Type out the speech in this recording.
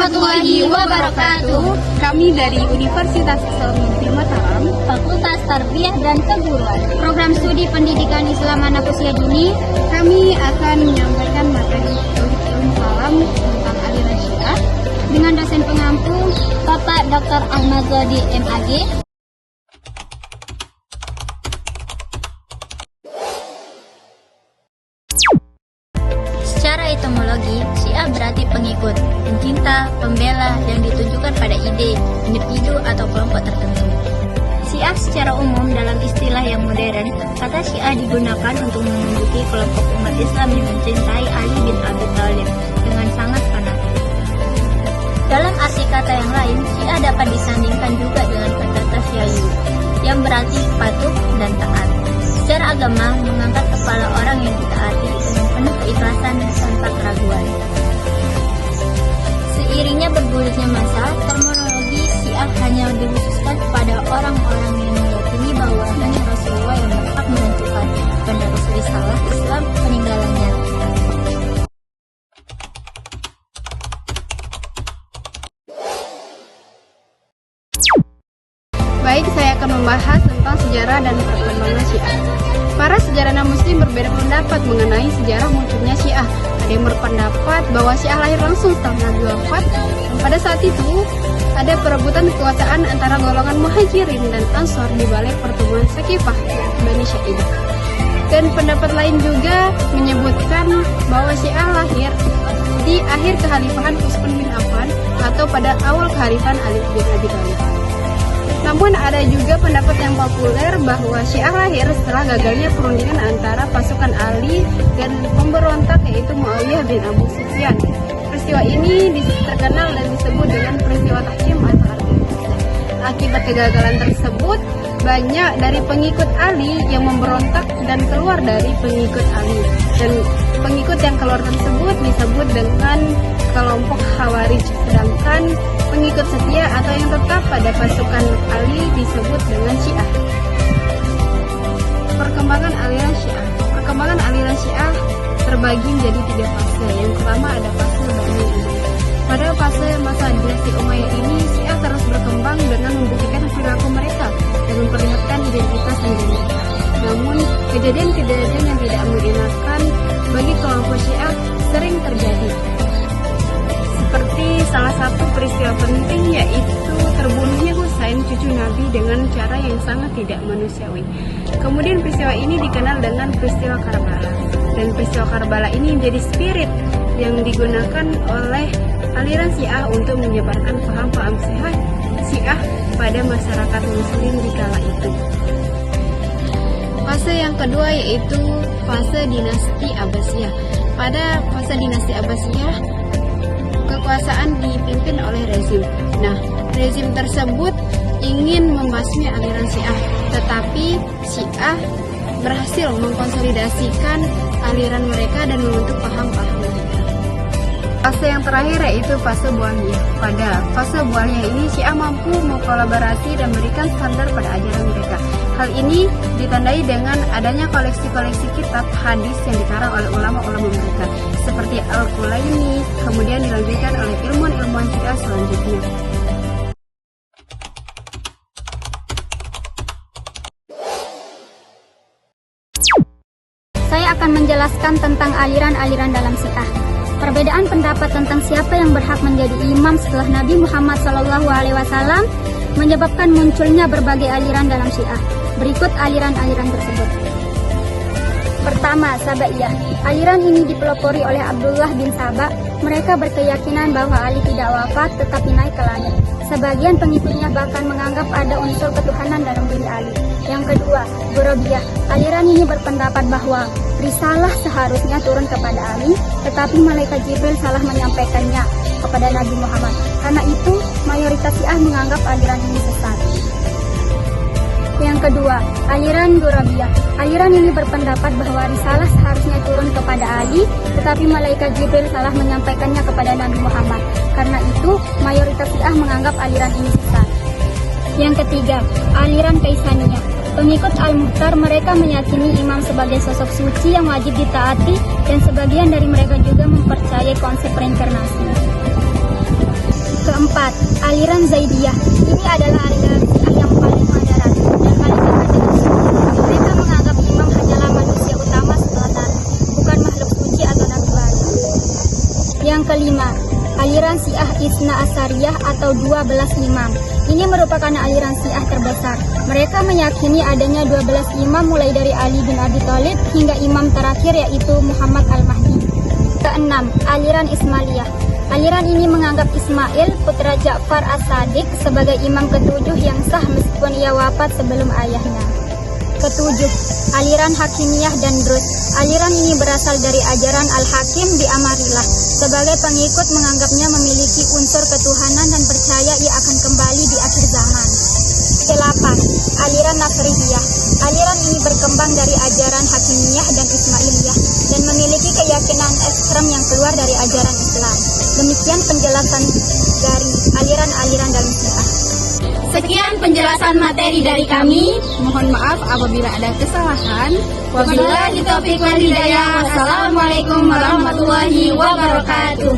warahmatullahi wabarakatuh. Kami dari Universitas Islam Negeri Mataram, Fakultas Tarbiyah dan Keguruan, Program Studi Pendidikan Islam Anak Usia Dini. kami akan menyampaikan materi Tauhid Ilmu Kalam tentang aliran Syiah Dengan dosen pengampu Bapak Dr. Ahmad Zodi MAG. Secara etimologi, Syiah berarti pengikut, pencinta, pembela yang ditujukan pada ide, individu atau kelompok tertentu. Syiah secara umum dalam istilah yang modern, kata Syiah digunakan untuk menunjuki kelompok umat Islam yang mencintai Ali bin Abi Thalib dengan sangat fanatik. Dalam arti kata yang lain, Syiah dapat disandingkan juga dengan kata tasyayu, yang berarti patuh dan taat. Secara agama, mengangkat kepala orang yang ditaati dengan penuh keikhlasan tanpa keraguan. Seiringnya bergulirnya masa, terminologi Syiah hanya dikhususkan kepada orang-orang yang meyakini bahwa hanya Rasulullah yang berhak menentukan penerus risalah Islam peninggalannya. Baik, saya akan membahas tentang sejarah dan perkembangan Syiah. Para sejarawan Muslim berbeda pendapat mengenai sejarah munculnya Syiah. Ada yang berpendapat bahwa Syiah lahir langsung setelah Nabi wafat, dan pada saat itu ada perebutan kekuasaan antara golongan Muhajirin dan Ansor di balik pertemuan Sakifah Bani Saidah. Dan pendapat lain juga menyebutkan bahwa Syiah lahir di akhir kekhalifahan Utsman bin Affan atau pada awal kekhalifahan Ali bin Abi Thalib. Namun ada juga pendapat yang populer bahwa Syiah lahir setelah gagalnya perundingan antara pasukan Ali dan pemberontak yaitu Muawiyah bin Abu Sufyan. Peristiwa ini terkenal dan disebut dengan peristiwa Tahkim atau Arqum. Akibat kegagalan tersebut, banyak dari pengikut Ali yang memberontak dan keluar dari pengikut Ali. Dan pengikut yang keluar tersebut disebut dengan kelompok Khawarij, sedangkan pengikut setia atau yang tetap pada pasukan Ali disebut dengan Syiah. Perkembangan aliran Syiah. Perkembangan aliran Syiah terbagi menjadi 3 fase. Yang pertama ada fase Bani Umayyah. Pada fase masa dinasti Umayyah ini, Syiah terus berkembang dengan membuktikan perilaku mereka dan memperlihatkan identitas diri mereka. Namun, kejadian-kejadian yang tidak mengenakan bagi kelompok Syiah sering terjadi. Seperti salah satu peristiwa penting yaitu terbunuhnya Husain cucu Nabi dengan cara yang sangat tidak manusiawi. Kemudian peristiwa ini dikenal dengan peristiwa Karbala. Dan peristiwa Karbala ini menjadi spirit yang digunakan oleh aliran Syiah untuk menyebarkan paham-paham Syiah pada masyarakat Muslim di kala itu. Fase yang kedua yaitu fase dinasti Abbasiyah. Pada fase dinasti Abbasiyah, kekuasaan dipimpin oleh rezim. Nah, rezim tersebut ingin membasmi aliran Syiah, tetapi Syiah berhasil mengkonsolidasikan aliran mereka dan membentuk paham-paham mereka. Fase yang terakhir yaitu fase Bualiyah. Pada fase Bualiyah ini Syiah mampu mengkolaborasi dan memberikan standar pada ajaran mereka. Hal ini ditandai dengan adanya koleksi-koleksi kitab hadis yang dikarang oleh ulama-ulama mereka, seperti Al-Kulaini, kemudian dilanjutkan oleh ilmuwan-ilmuwan Syiah selanjutnya. Saya akan menjelaskan tentang aliran-aliran dalam Syiah. Perbedaan pendapat tentang siapa yang berhak menjadi imam setelah Nabi Muhammad SAW menyebabkan munculnya berbagai aliran dalam Syiah. Berikut aliran-aliran tersebut. Pertama, Sabaiyah. Aliran ini dipelopori oleh Abdullah bin Saba. Mereka berkeyakinan bahwa Ali tidak wafat tetapi naik ke langit. Sebagian pengikutnya bahkan menganggap ada unsur ketuhanan dalam diri Ali. Yang kedua, Ghurabiyah. Aliran ini berpendapat bahwa risalah seharusnya turun kepada Ali, tetapi malaikat Jibril salah menyampaikannya kepada Nabi Muhammad. Karena itu, mayoritas Syiah menganggap aliran ini sesat. Yang kedua, aliran Ghurabiyah. Aliran ini berpendapat bahwa risalah seharusnya turun kepada Ali, tetapi malaikat Jibril salah menyampaikannya kepada Nabi Muhammad. Karena itu, mayoritas Syiah menganggap aliran ini sesat. Yang ketiga, aliran Kaisaniyah. Pengikut Al-Mukhtar, mereka meyakini imam sebagai sosok suci yang wajib ditaati, dan sebagian dari mereka juga mempercayai konsep reinkarnasi. Aliran Zaidiyah. Ini adalah aliran Syiah yang paling moderat dan paling dekat dengan sunnah. Mereka menganggap imam hanyalah manusia utama setelah Nabi, bukan makhluk suci atau nabi baru. Yang kelima, aliran Syiah Itsna Asyariyah atau 12 imam. Ini merupakan aliran Syiah terbesar. Mereka meyakini adanya 12 imam mulai dari Ali bin Abi Thalib hingga imam terakhir yaitu Muhammad Al-Mahdi. Keenam, aliran Ismailiyah. Aliran ini menganggap Ismail, putra Ja'far As-Sadiq, sebagai imam ketujuh yang sah meskipun ia wafat sebelum ayahnya. Ketujuh, aliran Hakimiyah dan Druze. Aliran ini berasal dari ajaran Al-Hakim di Amarillah. Sebagai pengikut menganggapnya memiliki unsur ketuhanan dan percaya ia akan kembali di akhir zaman. Kedelapan, aliran Nasriyah. Aliran ini berkembang dari ajaran Hakimiyah dan Ismailiyah dan memiliki keyakinan ekstrem yang keluar dari ajaran Islam. Demikian penjelasan dari aliran-aliran dalam Syiah. Sekian penjelasan materi dari kami. Mohon maaf apabila ada kesalahan. Wabillahi taufiq wal hidayah. Wassalamualaikum warahmatullahi wabarakatuh.